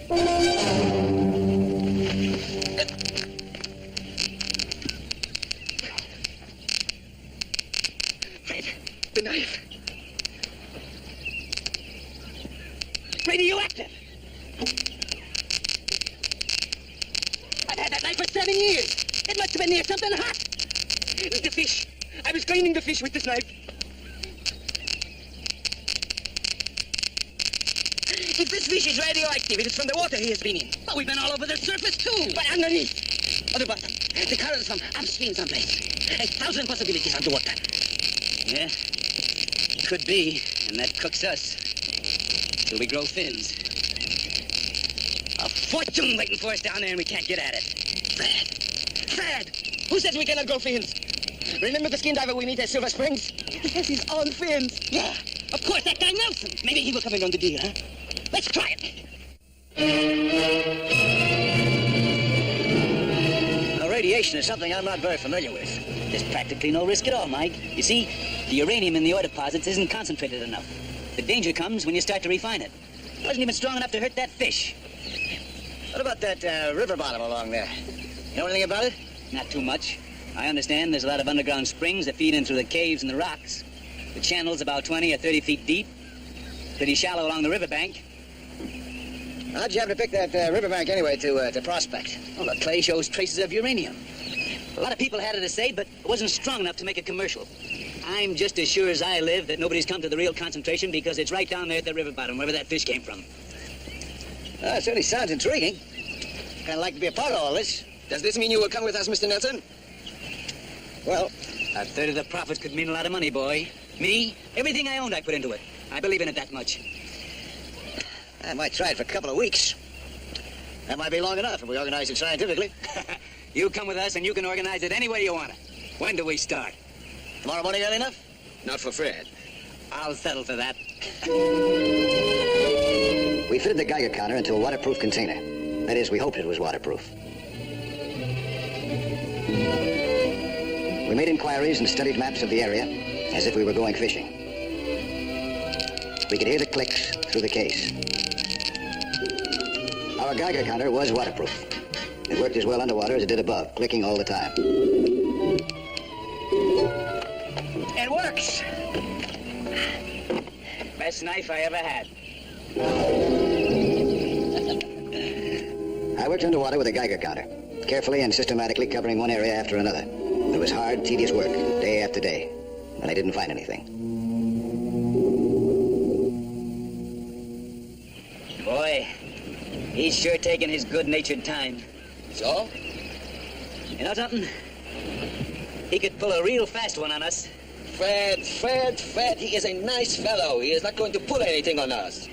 The knife. Radioactive. I've had that knife for 7 years. It must have been near something hot. The fish. I was cleaning the fish with this knife. If this fish is radioactive, it is from the water he has been in. But we've been all over the surface, too. But underneath. Or the bottom. The currents from upstream someplace. 1,000 possibilities underwater. Yeah, could be, and that cooks us till we grow fins. A fortune waiting for us down there, and we can't get at it. Fred! Who says we cannot grow fins? Remember the skin diver we meet at Silver Springs? He has his own fins. Yeah, of course, that guy Nelson. Maybe he will come in on the deal, huh? Let's try it. Now, radiation is something I'm not very familiar with. There's practically no risk at all, Mike. You see, the uranium in the ore deposits isn't concentrated enough. The danger comes when you start to refine it. It wasn't even strong enough to hurt that fish. What about that river bottom along there? You know anything about it? Not too much. I understand there's a lot of underground springs that feed in through the caves and the rocks. The channel's about 20 or 30 feet deep. Pretty shallow along the riverbank. How'd you happen to pick that riverbank anyway to prospect? Well, the clay shows traces of uranium. A lot of people had it to say, but it wasn't strong enough to make it commercial. I'm just as sure as I live that nobody's come to the real concentration because it's right down there at the river bottom, wherever that fish came from. It certainly sounds intriguing. Kind of like to be a part of all this. Does this mean you will come with us, Mr. Nelson? Well, a third of the profits could mean a lot of money, boy. Me, everything I owned I put into it. I believe in it that much. I might try it for a couple of weeks. That might be long enough if we organize it scientifically. You come with us and you can organize it any way you want it. When do we start? Tomorrow morning early enough? Not for Fred. I'll settle for that. We fitted the Geiger counter into a waterproof container. That is, we hoped it was waterproof. We made inquiries and studied maps of the area as if we were going fishing. We could hear the clicks through the case. Our Geiger counter was waterproof. It worked as well underwater as it did above, clicking all the time. It works! Best knife I ever had. I worked underwater with a Geiger counter, carefully and systematically covering one area after another. It was hard, tedious work, day after day, and I didn't find anything. Boy, he's sure taking his good-natured time. So? You know something? He could pull a real fast one on us. Fred, he is a nice fellow. He is not going to pull anything on us.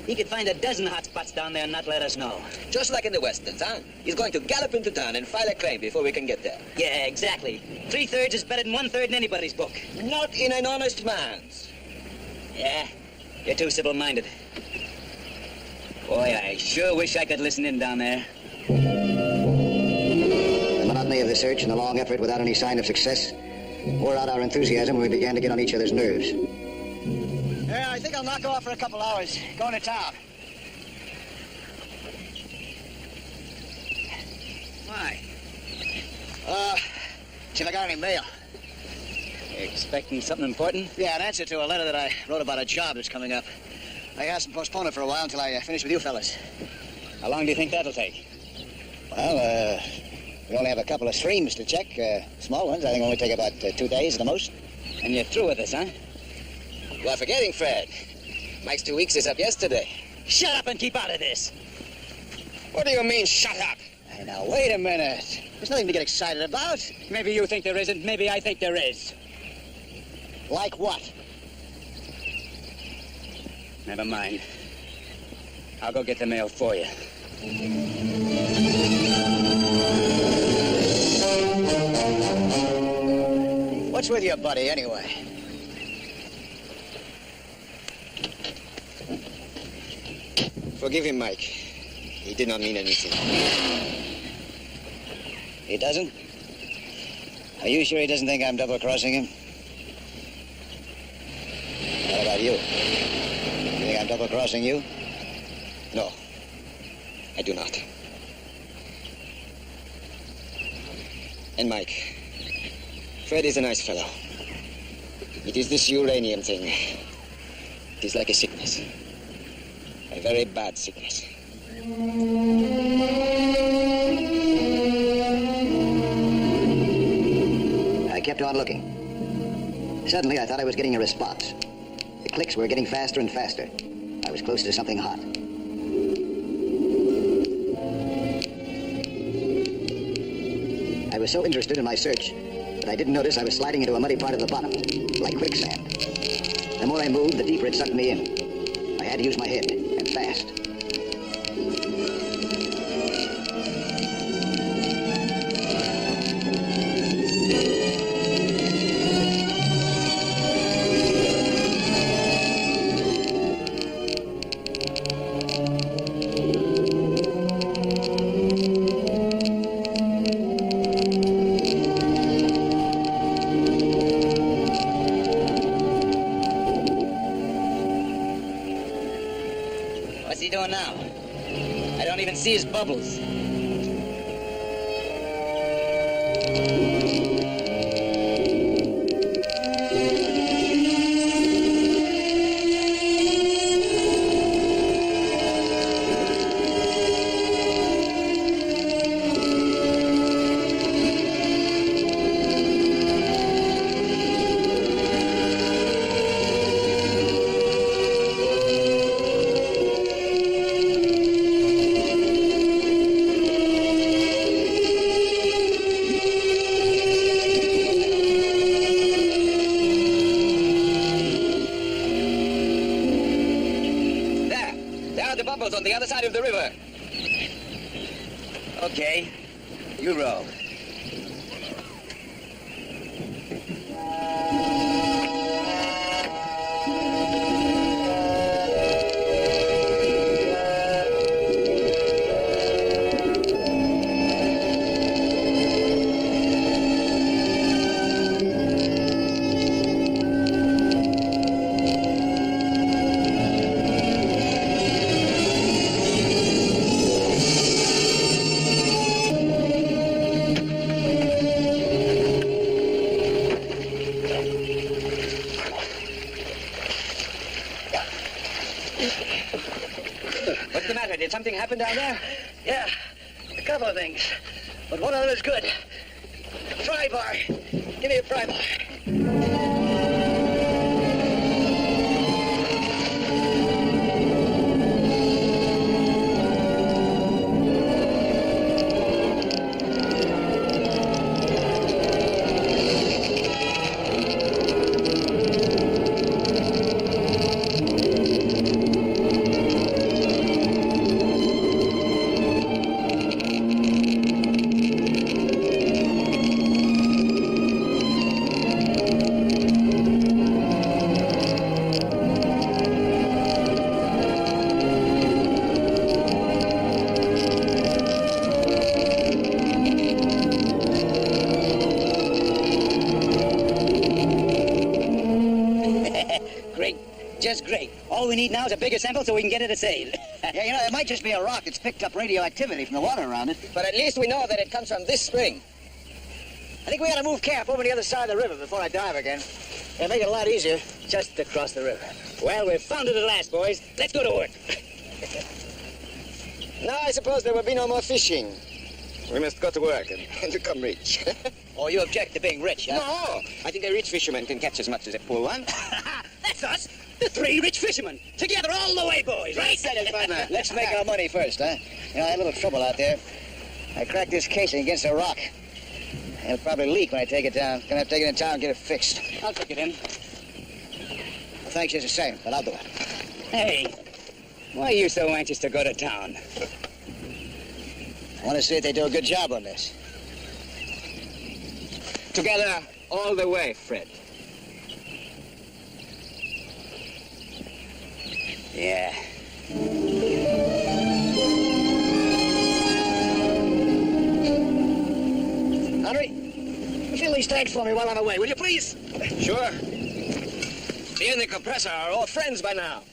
He could find a dozen hot spots down there and not let us know. Just like in the Westerns, huh? He's going to gallop into town and file a claim before we can get there. Yeah, exactly. 3/3 is better than 1/3 in anybody's book. Not in an honest man's. Yeah, you're too simple-minded. Boy, I sure wish I could listen in down there. The monotony of the search and the long effort without any sign of success wore out our enthusiasm and we began to get on each other's nerves. Yeah, I think I'll knock off for a couple hours. Going to town. Why? See if I got any mail. Expecting something important? Yeah, an answer to a letter that I wrote about a job that's coming up. I asked them to postpone it for a while until I finish with you fellas. How long do you think that'll take? Well, we only have a couple of streams to check. Small ones, I think only take about 2 days at the most. And you're through with us, huh? You are forgetting, Fred. Mike's 2 weeks is up yesterday. Shut up and keep out of this. What do you mean, shut up? Hey, now, wait a minute. There's nothing to get excited about. Maybe you think there isn't. Maybe I think there is. Like what? Never mind. I'll go get the mail for you. What's with you, buddy, anyway? Forgive him, Mike. He did not mean anything. He doesn't? Are you sure he doesn't think I'm double-crossing him? What about you? You think I'm double-crossing you? No. I do not. And Mike, Fred is a nice fellow. It is this uranium thing. It is like a sickness. A very bad sickness. I kept on looking. Suddenly, I thought I was getting a response. The clicks were getting faster and faster. I was close to something hot. I was so interested in my search that I didn't notice I was sliding into a muddy part of the bottom, like quicksand. The more I moved, the deeper it sucked me in. I had to use my head, and fast. What's he doing now? I don't even see his bubbles. On the other side of the river. Okay, you row. What's the matter? Did something happen down there? Yeah, a couple of things. But one of them is good. Pry bar. Give me a pry bar. Great. Just great. All we need now is a bigger sample so we can get it assayed. Yeah, you know, it might just be a rock that's picked up radioactivity from the water around it. But at least we know that it comes from this spring. I think we ought to move camp over to the other side of the river before I dive again. It'll make it a lot easier just to cross the river. Well, we've found it at last, boys. Let's go to work. Now I suppose there will be no more fishing. We must go to work and become rich. Oh, you object to being rich, huh? No, I think a rich fisherman can catch as much as a poor one. That's us. The three rich fishermen. Together all the way, boys, right? Said it, partner. Let's make our money first, huh? You know, I had a little trouble out there. I cracked this casing against a rock. It'll probably leak when I take it down. Gonna have to take it in town and get it fixed. I'll take it in. Well, thanks just the same, but I'll do it. Hey, why are you so anxious to go to town? I want to see if they do a good job on this. Together all the way, Fred. Yeah. Henry, fill these tanks for me while I'm away, will you please? Sure. Me and the compressor are all friends by now.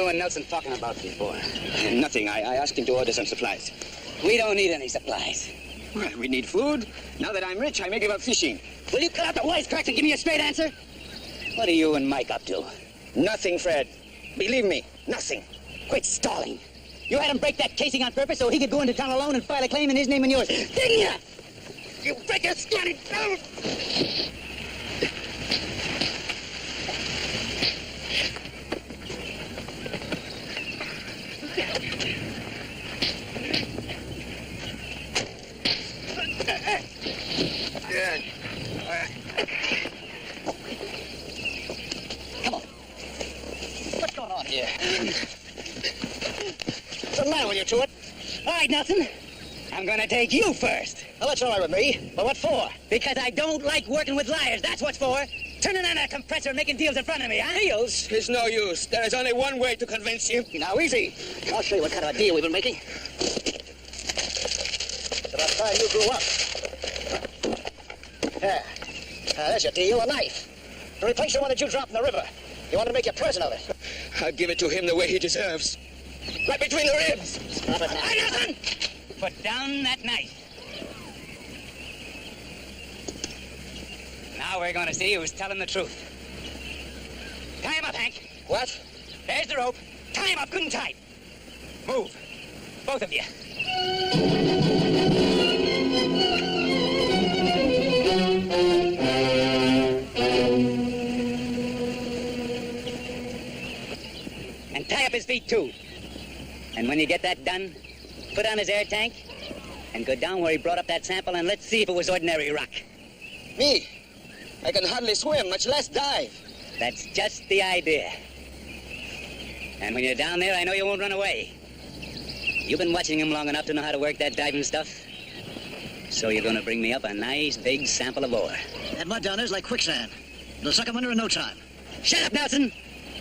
you and Nelson talking about before? Nothing. I asked him to order some supplies. We don't need any supplies. Well, we need food. Now that I'm rich, I may give up fishing. Will you cut out the wisecracks and give me a straight answer? What are you and Mike up to? Nothing, Fred. Believe me, nothing. Quit stalling. You had him break that casing on purpose so he could go into town alone and file a claim in his name and yours, didn't you? You break your scanty down! Come on. What's going on here? What's the matter with you two? All right, Nelson. I'm gonna take you first. Well, that's all right with me. But what for? Because I don't like working with liars, that's what for. Turning on a compressor and making deals in front of me, huh? Deals? It's no use. There is only one way to convince you. Now, easy. I'll show you what kind of a deal we've been making. It's about time you grew up. There. There's your deal, a knife. To replace the one that you dropped in the river. You want to make a present of it. I'll give it to him the way he deserves. Right between the ribs. Stop it now. Hey, Nelson! Put down that knife. Now we're gonna see who's telling the truth. Tie him up, Hank. What? There's the rope. Tie him up good and tight. Move. Both of you. And tie up his feet, too. And when you get that done, put on his air tank and go down where he brought up that sample and let's see if it was ordinary rock. Me? I can hardly swim, much less dive. That's just the idea. And when you're down there, I know you won't run away. You've been watching him long enough to know how to work that diving stuff. So you're gonna bring me up a nice big sample of ore. That mud down there's like quicksand. It'll suck him under in no time. Shut up, Nelson!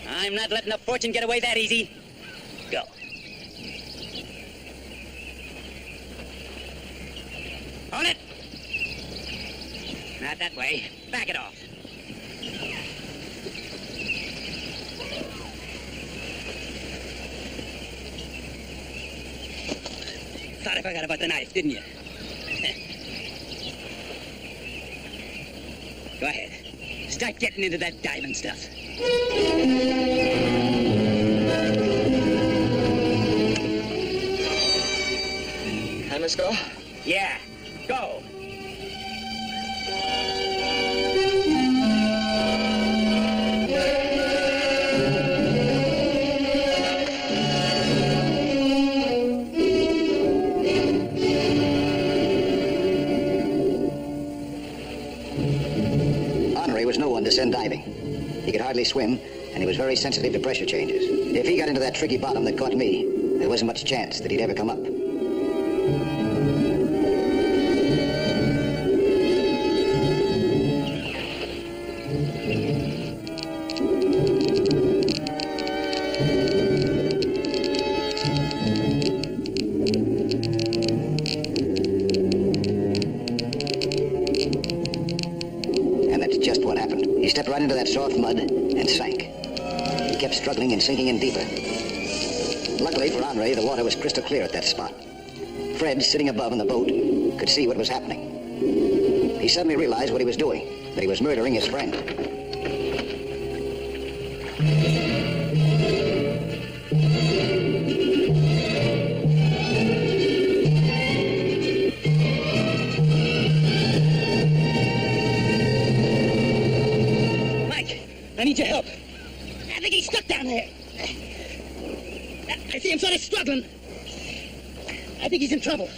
I'm not letting a fortune get away that easy. Go. Hold it! Not that way. Back it off. Thought I forgot about the knife, didn't you? Go ahead. Start getting into that diving stuff. I must go? Yeah, go. Was no one to send diving. He could hardly swim, and he was very sensitive to pressure changes. If he got into that tricky bottom that caught me, there wasn't much chance that he'd ever come up. He stepped right into that soft mud and sank. He kept struggling and sinking in deeper. Luckily for Andre, the water was crystal clear at that spot. Fred, sitting above in the boat, could see what was happening. He suddenly realized what he was doing, that he was murdering his friend. I need your help. I think he's stuck down there. I see him sort of struggling. I think he's in trouble.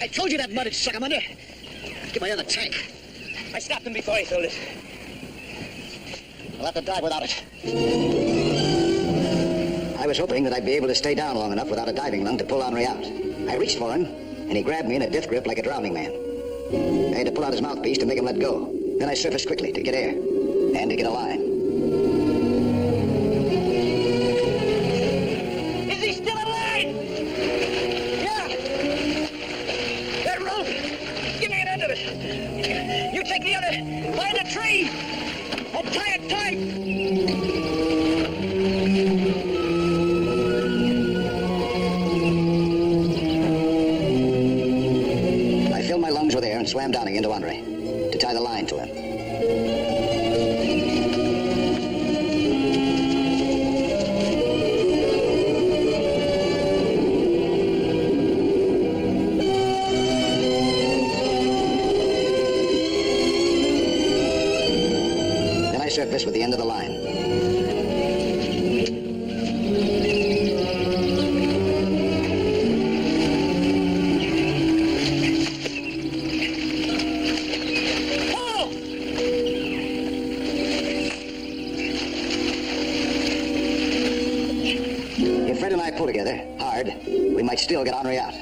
I told you that mud would suck him under. Get my other tank. I stopped him before he filled it. I'll have to dive without it. I was hoping that I'd be able to stay down long enough without a diving lung to pull Henri out. I reached for him, and he grabbed me in a death grip like a drowning man. I had to pull out his mouthpiece to make him let go. Then I surfaced quickly to get air and to get a line. Is he still alive? Yeah. That rope. Give me an end of it. You take the other. Find a tree. And tie it tight. and swam down again to Andre to tie the line to him. Then I surfaced with the end of the line. If Fred and I pull together hard, we might still get Henri out,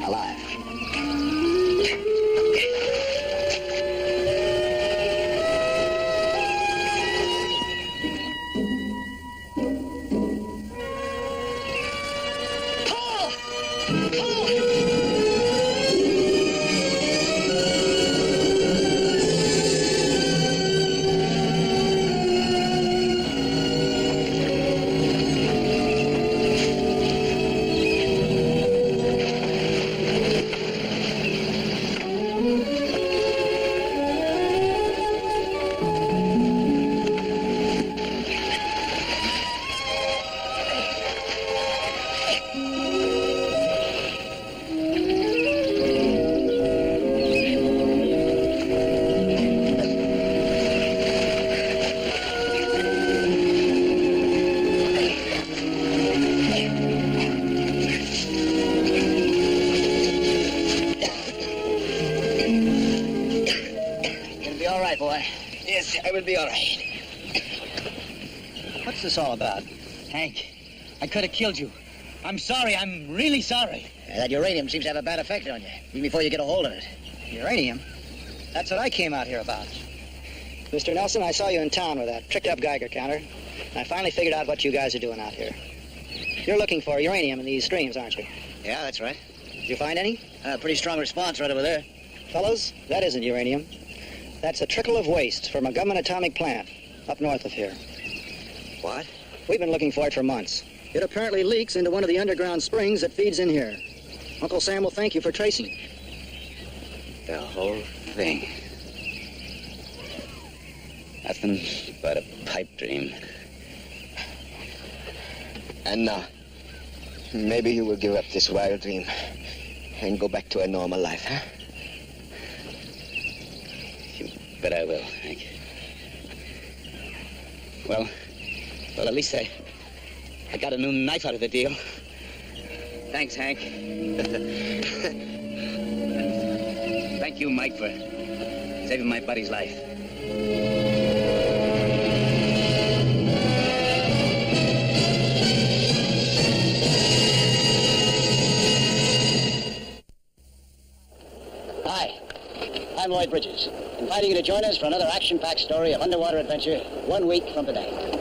alive. Yes, I will be all right. What's this all about? Hank, I could have killed you. I'm sorry. I'm really sorry. That uranium seems to have a bad effect on you, even before you get a hold of it. Uranium? That's what I came out here about. Mr. Nelson, I saw you in town with that tricked-up Geiger counter, and I finally figured out what you guys are doing out here. You're looking for uranium in these streams, aren't you? Yeah, that's right. Did you find any? Pretty strong response right over there. Fellows, that isn't uranium. That's a trickle of waste from a government atomic plant up north of here. What? We've been looking for it for months. It apparently leaks into one of the underground springs that feeds in here. Uncle Sam will thank you for tracing it. The whole thing. Nothing but a pipe dream. And now, maybe you will give up this wild dream and go back to a normal life, huh? You bet I will, Hank. Well, at least I got a new knife out of the deal. Thanks, Hank. Thank you, Mike, for saving my buddy's life. Hi, I'm Lloyd Bridges, inviting you to join us for another action-packed story of underwater adventure 1 week from today.